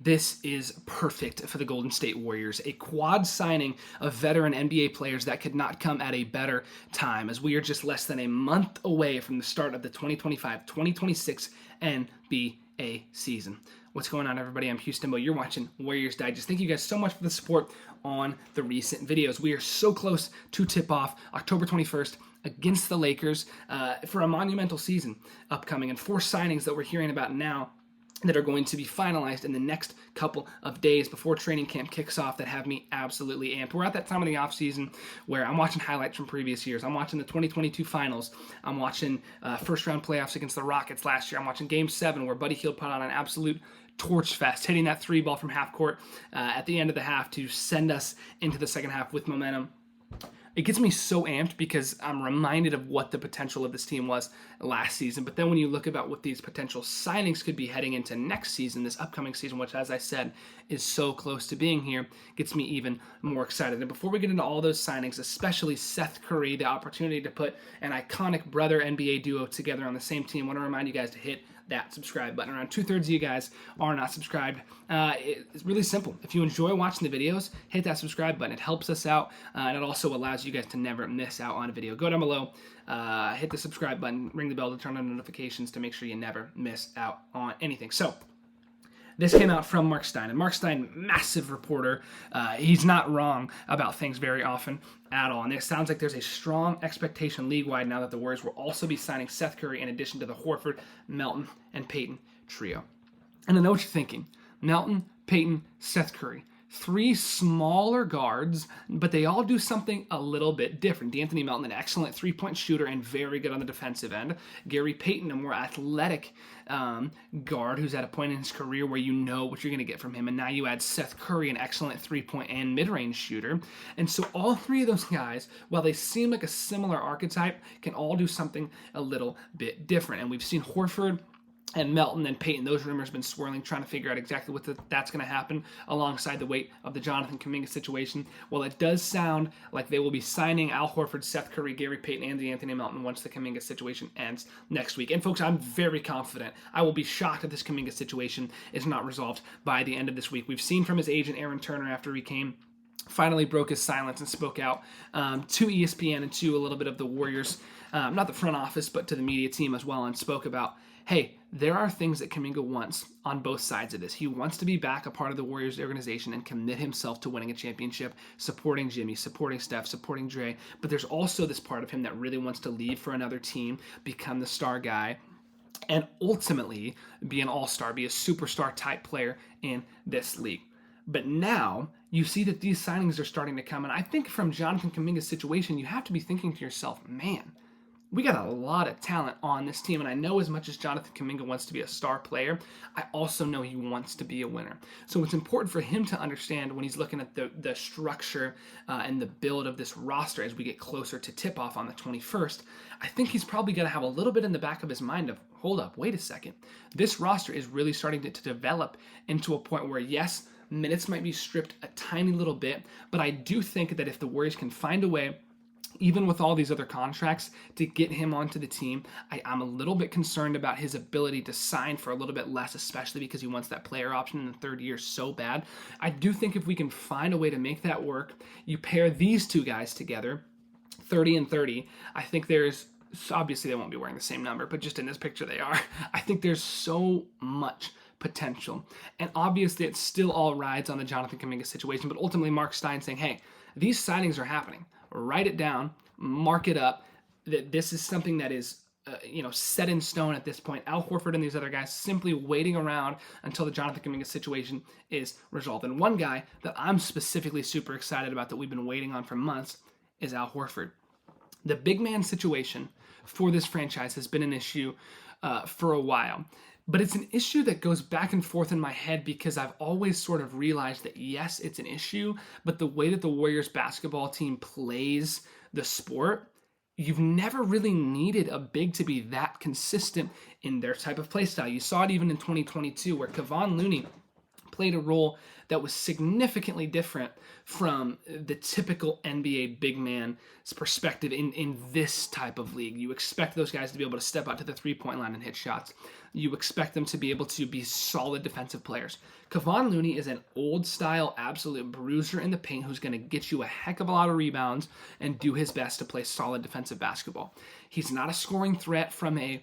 This is perfect for the Golden State Warriors. A quad signing of veteran NBA players that could not come at a better time, as we are just less than a month away from the start of the 2025-2026 NBA season. What's going on, everybody? I'm Houston Bo. You're watching Warriors Digest. Thank you guys so much for the support on the recent videos. We are so close to tip-off October 21st against the Lakers for a monumental season upcoming, and 4 signings that we're hearing about now that are going to be finalized in the next couple of days before training camp kicks off that have me absolutely amped. We're at that time of the offseason where I'm watching highlights from previous years. I'm watching the 2022 finals. I'm watching first-round playoffs against the Rockets last year. I'm watching Game 7 where Buddy Hield put on an absolute torch fest, hitting that 3 ball from half court at the end of the half to send us into the second half with momentum. It gets me so amped because I'm reminded of what the potential of this team was last season. But then when you look about what these potential signings could be heading into next season, this upcoming season, which, as I said, is so close to being here, gets me even more excited. And before we get into all those signings, especially Seth Curry, the opportunity to put an iconic brother NBA duo together on the same team, I want to remind you guys to hit that subscribe button. Around 2/3 of you guys are not subscribed. It's really simple. If you enjoy watching the videos, hit that subscribe button. It helps us out, and it also allows you guys to never miss out on a video. Go down below, hit the subscribe button, ring the bell to turn on notifications to make sure you never miss out on anything. So, this came out from Mark Stein, and Mark Stein, massive reporter. He's not wrong about things very often at all, and it sounds like there's a strong expectation league-wide now that the Warriors will also be signing Seth Curry in addition to the Horford, Melton, and Payton trio. And I know what you're thinking. Melton, Payton, Seth Curry. 3 smaller guards, but they all do something a little bit different. DeAnthony Melton, an excellent three-point shooter and very good on the defensive end. Gary Payton, a more athletic guard who's at a point in his career where you know what you're going to get from him. And now you add Seth Curry, an excellent three-point and mid-range shooter. And so all 3 of those guys, while they seem like a similar archetype, can all do something a little bit different. And we've seen Horford and Melton and Payton, those rumors have been swirling, trying to figure out exactly what that's going to happen alongside the weight of the Jonathan Kuminga situation. Well, it does sound like they will be signing Al Horford, Seth Curry, Gary Payton, and DeAnthony Melton once the Kuminga situation ends next week. And folks, I'm very confident. I will be shocked if this Kuminga situation is not resolved by the end of this week. We've seen from his agent, Aaron Turner, after he finally broke his silence and spoke out to ESPN and to a little bit of the Warriors, not the front office, but to the media team as well, and spoke about, hey, there are things that Kuminga wants on both sides of this. He wants to be back a part of the Warriors organization and commit himself to winning a championship, supporting Jimmy, supporting Steph, supporting Dre. But there's also this part of him that really wants to leave for another team, become the star guy, and ultimately be an all-star, be a superstar type player in this league. But now you see that these signings are starting to come. And I think from Jonathan Kuminga's situation, you have to be thinking to yourself, man, we got a lot of talent on this team, and I know as much as Jonathan Kuminga wants to be a star player, I also know he wants to be a winner. So it's important for him to understand when he's looking at the structure and the build of this roster as we get closer to tip-off on the 21st. I think he's probably going to have a little bit in the back of his mind of, hold up, wait a second. This roster is really starting to develop into a point where, yes, minutes might be stripped a tiny little bit, but I do think that if the Warriors can find a way, even with all these other contracts, to get him onto the team, I'm a little bit concerned about his ability to sign for a little bit less, especially because he wants that player option in the 3rd year so bad. I do think if we can find a way to make that work, you pair these 2 guys together, 30 and 30, I think there's, obviously they won't be wearing the same number, but just in this picture they are. I think there's so much potential. And obviously it still all rides on the Jonathan Kuminga situation, but ultimately Mark Stein saying, hey, these signings are happening. Write it down, mark it up, that this is something that is set in stone at this point. Al Horford and these other guys simply waiting around until the Jonathan Kuminga situation is resolved. And one guy that I'm specifically super excited about that we've been waiting on for months is Al Horford. The big man situation for this franchise has been an issue for a while. But it's an issue that goes back and forth in my head because I've always sort of realized that, yes, it's an issue, but the way that the Warriors basketball team plays the sport, you've never really needed a big to be that consistent in their type of play style. You saw it even in 2022 where Kevon Looney played a role that was significantly different from the typical NBA big man's perspective in this type of league. You expect those guys to be able to step out to the three-point line and hit shots. You expect them to be able to be solid defensive players. Kevon Looney is an old-style absolute bruiser in the paint who's going to get you a heck of a lot of rebounds and do his best to play solid defensive basketball. He's not a scoring threat from a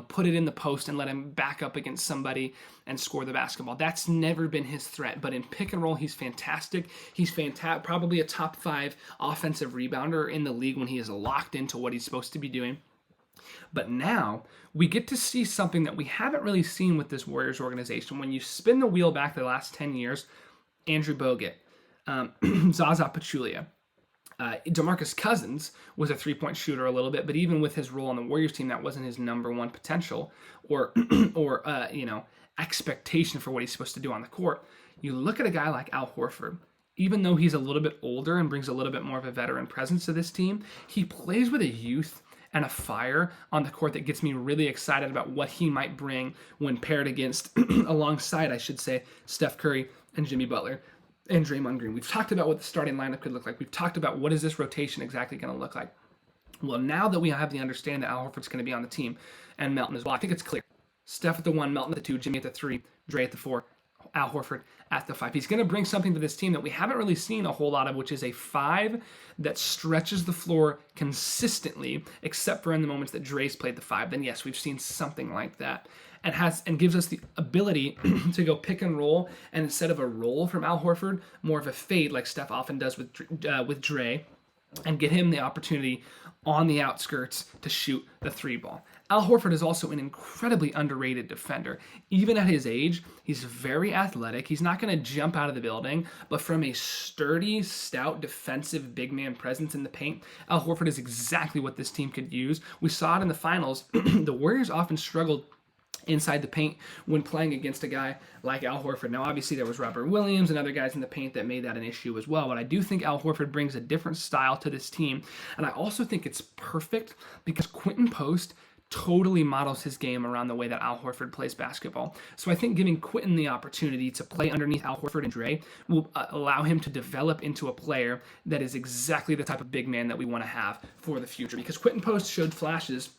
put it in the post and let him back up against somebody and score the basketball. That's never been his threat. But in pick and roll, he's fantastic. He's probably a top 5 offensive rebounder in the league when he is locked into what he's supposed to be doing. But now we get to see something that we haven't really seen with this Warriors organization. When you spin the wheel back the last 10 years, Andrew Bogut, Zaza Pachulia, DeMarcus Cousins was a three-point shooter a little bit, but even with his role on the Warriors team, that wasn't his number one potential or expectation for what he's supposed to do on the court. You look at a guy like Al Horford. Even though he's a little bit older and brings a little bit more of a veteran presence to this team, he plays with a youth and a fire on the court that gets me really excited about what he might bring when paired alongside, I should say, Steph Curry and Jimmy Butler and Draymond Green. We've talked about what the starting lineup could look like. We've talked about what is this rotation exactly going to look like. Well, now that we have the understanding that Al Horford's going to be on the team and Melton as well, I think it's clear. Steph at the 1, Melton at the 2, Jimmy at the 3, Dre at the 4, Al Horford at the 5. He's going to bring something to this team that we haven't really seen a whole lot of, which is a 5 that stretches the floor consistently, except for in the moments that Dre's played the 5. Then yes, we've seen something like that. And gives us the ability to go pick and roll, and instead of a roll from Al Horford, more of a fade like Steph often does with Dre, and get him the opportunity on the outskirts to shoot the 3 ball. Al Horford is also an incredibly underrated defender. Even at his age, he's very athletic. He's not going to jump out of the building, but from a sturdy, stout, defensive big man presence in the paint, Al Horford is exactly what this team could use. We saw it in the finals. The Warriors often struggled inside the paint when playing against a guy like Al Horford. Now, obviously, there was Robert Williams and other guys in the paint that made that an issue as well, but I do think Al Horford brings a different style to this team, and I also think it's perfect because Quinten Post totally models his game around the way that Al Horford plays basketball. So I think giving Quinten the opportunity to play underneath Al Horford and Dre will allow him to develop into a player that is exactly the type of big man that we want to have for the future, because Quinten Post showed flashes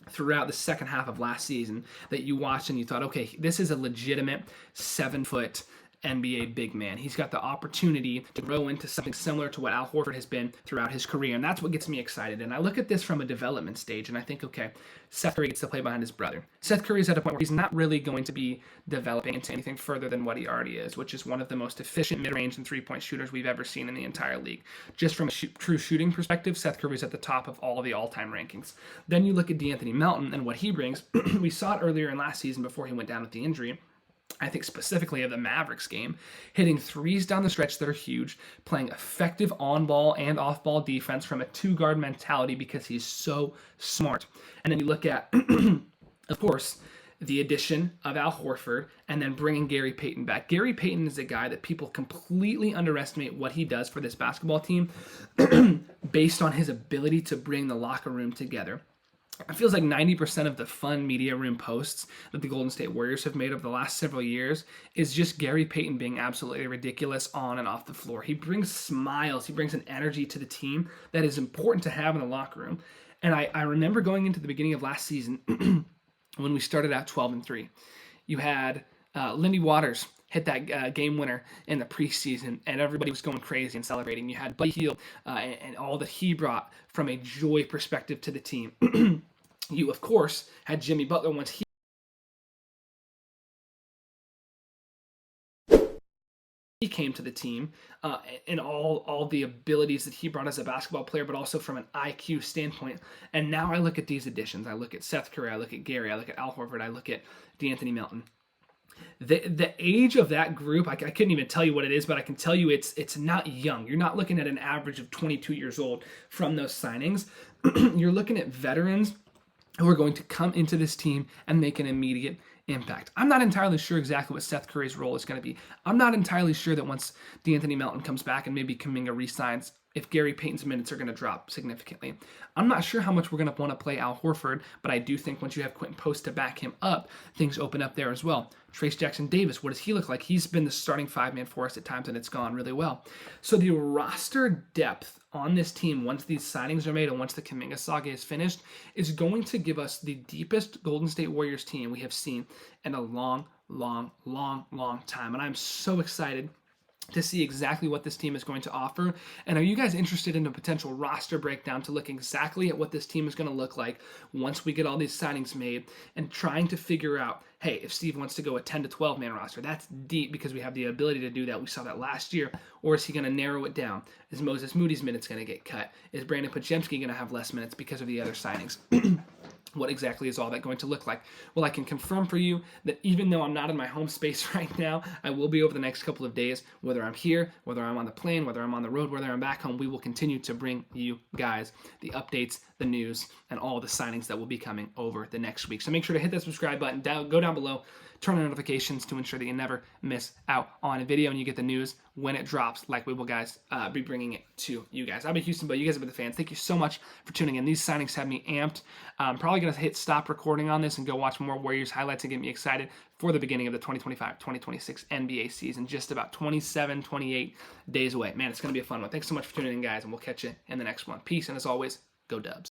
throughout the second half of last season that you watched and you thought, okay, this is a legitimate 7-foot NBA big man. He's got the opportunity to grow into something similar to what Al Horford has been throughout his career, and that's what gets me excited. And I look at this from a development stage, and I think, okay, Seth Curry gets to play behind his brother. Seth Curry's at a point where he's not really going to be developing into anything further than what he already is, which is one of the most efficient mid-range and three-point shooters we've ever seen in the entire league. Just from a true shooting perspective, Seth Curry's at the top of all the all-time rankings. Then you look at DeAnthony Melton and what he brings. We saw it earlier in last season before he went down with the injury. I think specifically of the Mavericks game, hitting threes down the stretch that are huge, playing effective on-ball and off-ball defense from a two-guard mentality because he's so smart. And then you look at, of course, the addition of Al Horford and then bringing Gary Payton back. Gary Payton is a guy that people completely underestimate what he does for this basketball team based on his ability to bring the locker room together. It feels like 90% of the fun media room posts that the Golden State Warriors have made over the last several years is just Gary Payton being absolutely ridiculous on and off the floor. He brings smiles. He brings an energy to the team that is important to have in the locker room. And I remember going into the beginning of last season when we started out 12-3. You had Lindy Waters hit that game winner in the preseason, and everybody was going crazy and celebrating. You had Buddy Hield and all that he brought from a joy perspective to the team. You, of course, had Jimmy Butler once he came to the team, and all the abilities that he brought as a basketball player, but also from an IQ standpoint. And now I look at these additions. I look at Seth Curry, I look at Gary, I look at Al Horford, I look at DeAnthony Melton. The age of that group, I couldn't even tell you what it is, but I can tell you it's not young. You're not looking at an average of 22 years old from those signings. You're looking at veterans who are going to come into this team and make an immediate impact. I'm not entirely sure exactly what Seth Curry's role is going to be. I'm not entirely sure that once DeAnthony Melton comes back and maybe Kuminga re-signs, if Gary Payton's minutes are going to drop significantly. I'm not sure how much we're going to want to play Al Horford, but I do think once you have Quinten Post to back him up, things open up there as well. Trayce Jackson-Davis, what does he look like? He's been the starting 5-man for us at times, and it's gone really well. So the roster depth on this team, once these signings are made and once the Kuminga saga is finished, is going to give us the deepest Golden State Warriors team we have seen in a long time. And I'm so excited to see exactly what this team is going to offer. And are you guys interested in a potential roster breakdown to look exactly at what this team is going to look like once we get all these signings made, and trying to figure out, hey, if Steve wants to go a 10 to 12 man roster, that's deep because we have the ability to do that. We saw that last year. Or is he going to narrow it down? Is Moses Moody's minutes going to get cut? Is Brandin Podziemski going to have less minutes because of the other signings? What exactly is all that going to look like? Well, I can confirm for you that even though I'm not in my home space right now, I will be over the next couple of days. Whether I'm here, whether I'm on the plane, whether I'm on the road, whether I'm back home, we will continue to bring you guys the updates, the news, and all the signings that will be coming over the next week. So make sure to hit that subscribe button, go down below, turn on notifications to ensure that you never miss out on a video and you get the news when it drops, like we will guys be bringing it to you guys. I'll be Houston, but you guys have been the fans. Thank you so much for tuning in. These signings have me amped. I'm probably going to hit stop recording on this and go watch more Warriors highlights and get me excited for the beginning of the 2025-2026 NBA season. Just about 27, 28 days away. Man, it's going to be a fun one. Thanks so much for tuning in, guys, and we'll catch you in the next one. Peace, and as always, go Dubs.